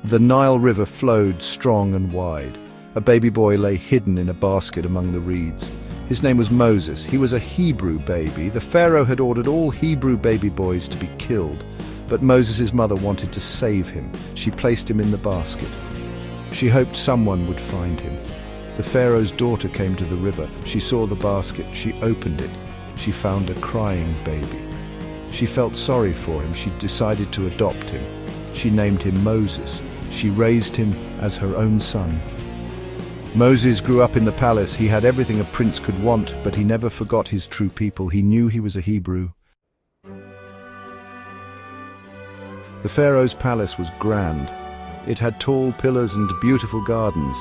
The Nile River flowed strong and wide. A baby boy lay hidden in a basket among the reeds. His name was Moses. He was a Hebrew baby. The Pharaoh had ordered all Hebrew baby boys to be killed, but Moses' mother wanted to save him. She placed him in the basket. She hoped someone would find him. The Pharaoh's daughter came to the river. She saw the basket. She opened it. She found a crying baby. She felt sorry for him. She decided to adopt him. She named him Moses. She raised him as her own son. Moses grew up in the palace. He had everything a prince could want, but he never forgot his true people. He knew he was a Hebrew. The Pharaoh's palace was grand. It had tall pillars and beautiful gardens.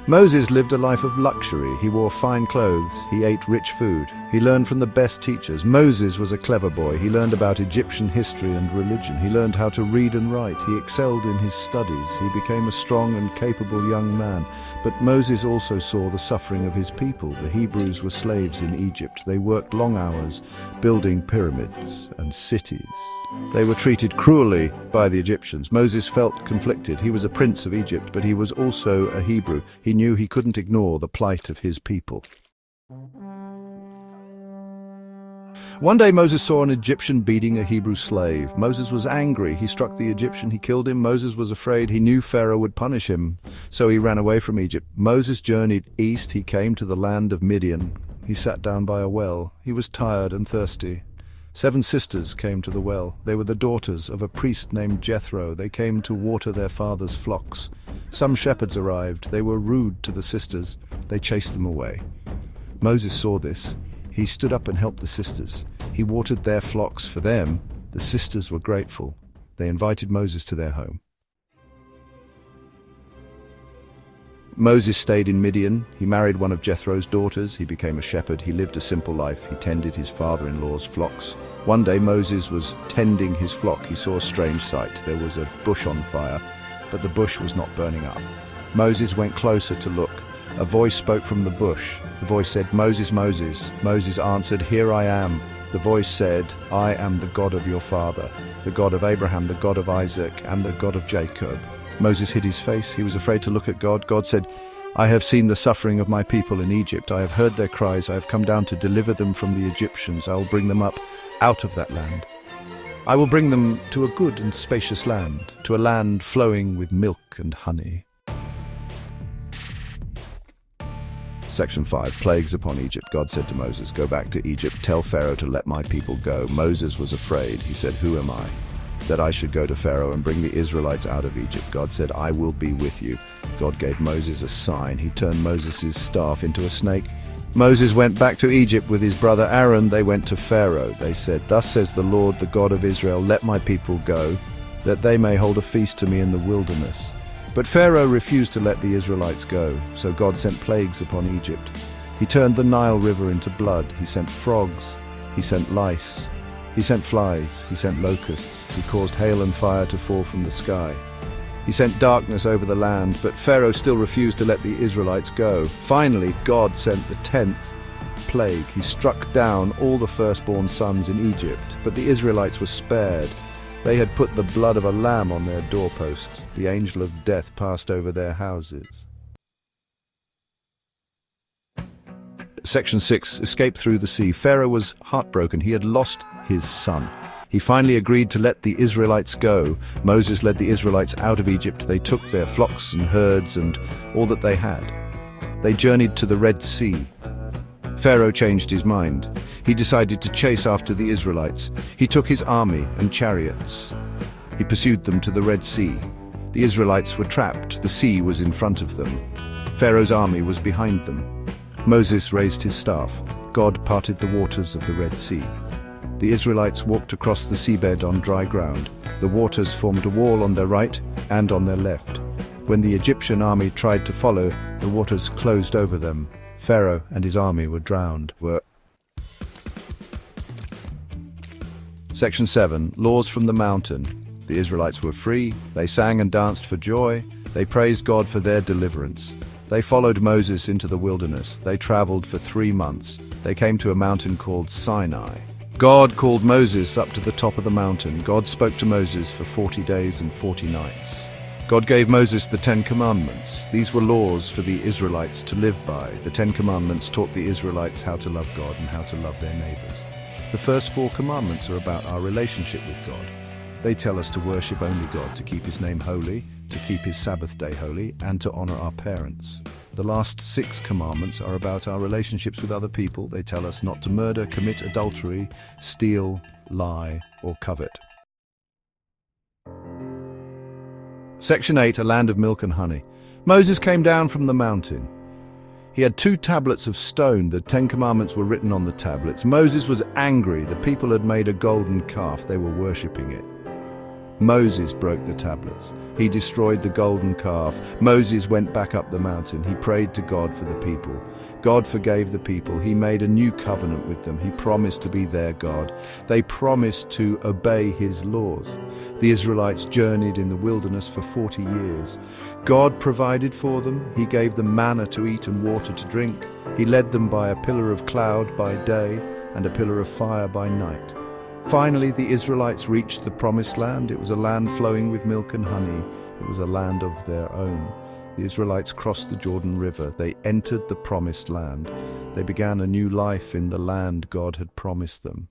Moses lived a life of luxury. He wore fine clothes. He ate rich food. He learned from the best teachers. Moses was a clever boy. He learned about Egyptian history and religion. He learned how to read and write. He excelled in his studies. He became a strong and capable young man. But Moses also saw the suffering of his people. The Hebrews were slaves in Egypt. They worked long hours building pyramids and cities. They were treated cruelly by the Egyptians. Moses felt conflicted. He was a prince of Egypt, but he was also a Hebrew. He knew he couldn't ignore the plight of his people. One day Moses saw an Egyptian beating a Hebrew slave. Moses was angry. He struck the Egyptian. He killed him. Moses was afraid. He knew Pharaoh would punish him, so he ran away from Egypt. Moses journeyed east. He came to the land of Midian. He sat down by a well. He was tired and thirsty. 7 sisters came to the well. They were the daughters of a priest named Jethro. They came to water their father's flocks. Some shepherds arrived. They were rude to the sisters. They chased them away. Moses saw this. He stood up and helped the sisters. He watered their flocks for them. The sisters were grateful. They invited Moses to their home. Moses stayed in Midian. He married one of Jethro's daughters. He became a shepherd. He lived a simple life. He tended his father-in-law's flocks. One day Moses was tending his flock. He saw a strange sight. There was a bush on fire, but the bush was not burning up. Moses went closer to look. A voice spoke from the bush. The voice said, "Moses, Moses." Moses answered, "Here I am." The voice said, "I am the God of your father, the God of Abraham, the God of Isaac, and the God of Jacob." Moses hid his face. He was afraid to look at God. God said, "I have seen the suffering of my people in Egypt. I have heard their cries. I have come down to deliver them from the Egyptians. I will bring them up out of that land. I will bring them to a good and spacious land, to a land flowing with milk and honey." Section 5. Plagues upon Egypt. God said to Moses, "Go back to Egypt. Tell Pharaoh to let my people go." Moses was afraid. He said, "Who am I, that I should go to Pharaoh and bring the Israelites out of Egypt?" God said, "I will be with you." God gave Moses a sign. He turned Moses' staff into a snake. Moses went back to Egypt with his brother Aaron. They went to Pharaoh. They said, "Thus says the Lord, the God of Israel, let my people go, that they may hold a feast to me in the wilderness." But Pharaoh refused to let the Israelites go, so God sent plagues upon Egypt. He turned the Nile River into blood. He sent frogs. He sent lice. He sent flies. He sent locusts. He caused hail and fire to fall from the sky. He sent darkness over the land, but Pharaoh still refused to let the Israelites go. Finally, God sent the 10th plague. He struck down all the firstborn sons in Egypt, but the Israelites were spared. They had put the blood of a lamb on their doorposts. The angel of death passed over their houses. Section 6. Escape through the sea. Pharaoh was heartbroken. He had lost his son. He finally agreed to let the Israelites go. Moses led the Israelites out of Egypt. They took their flocks and herds and all that they had. They journeyed to the Red Sea. Pharaoh changed his mind. He decided to chase after the Israelites. He took his army and chariots. He pursued them to the Red Sea. The Israelites were trapped. The sea was in front of them. Pharaoh's army was behind them. Moses raised his staff. God parted the waters of the Red Sea. The Israelites walked across the seabed on dry ground. The waters formed a wall on their right and on their left. When the Egyptian army tried to follow, the waters closed over them. Pharaoh and his army were drowned. Section 7. Laws from the mountain. The Israelites were free. They sang and danced for joy. They praised God for their deliverance. They followed Moses into the wilderness. They traveled for 3 months. They came to a mountain called Sinai. God called Moses up to the top of the mountain. God spoke to Moses for 40 days and 40 nights. God gave Moses the 10 Commandments. These were laws for the Israelites to live by. The 10 Commandments taught the Israelites how to love God and how to love their neighbors. The first 4 commandments are about our relationship with God. They tell us to worship only God, to keep His name holy, to keep His Sabbath day holy, and to honor our parents. The last 6 commandments are about our relationships with other people. They tell us not to murder, commit adultery, steal, lie, or covet. Section 8, a land of milk and honey. Moses came down from the mountain. He had 2 tablets of stone. The 10 Commandments were written on the tablets. Moses was angry. The people had made a golden calf. They were worshipping it. Moses broke the tablets. He destroyed the golden calf. Moses went back up the mountain. He prayed to God for the people. God forgave the people. He made a new covenant with them. He promised to be their God. They promised to obey His laws. The Israelites journeyed in the wilderness for 40 years. God provided for them. He gave them manna to eat and water to drink. He led them by a pillar of cloud by day and a pillar of fire by night. Finally, the Israelites reached the promised land. It was a land flowing with milk and honey. It was a land of their own. The Israelites crossed the Jordan River. They entered the promised land. They began a new life in the land God had promised them.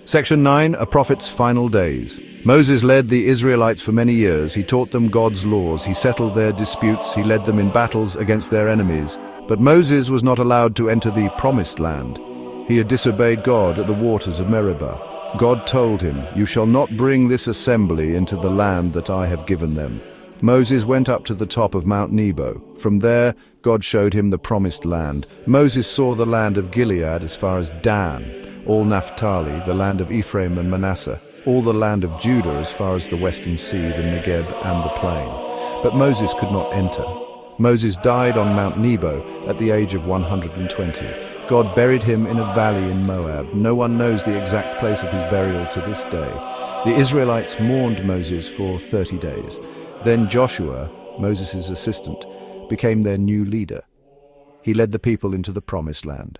Section 9, a prophet's final days. Moses led the Israelites for many years. He taught them God's laws. He settled their disputes. He led them in battles against their enemies. But Moses was not allowed to enter the promised land. He had disobeyed God at the waters of Meribah. God told him, "You shall not bring this assembly into the land that I have given them." Moses went up to the top of Mount Nebo. From there, God showed him the promised land. Moses saw the land of Gilead as far as Dan, all Naphtali, the land of Ephraim and Manasseh, all the land of Judah as far as the western sea, the Negeb and the plain. But Moses could not enter. Moses died on Mount Nebo at the age of 120. God buried him in a valley in Moab. No one knows the exact place of his burial to this day. The Israelites mourned Moses for 30 days. Then Joshua, Moses' assistant, became their new leader. He led the people into the promised land.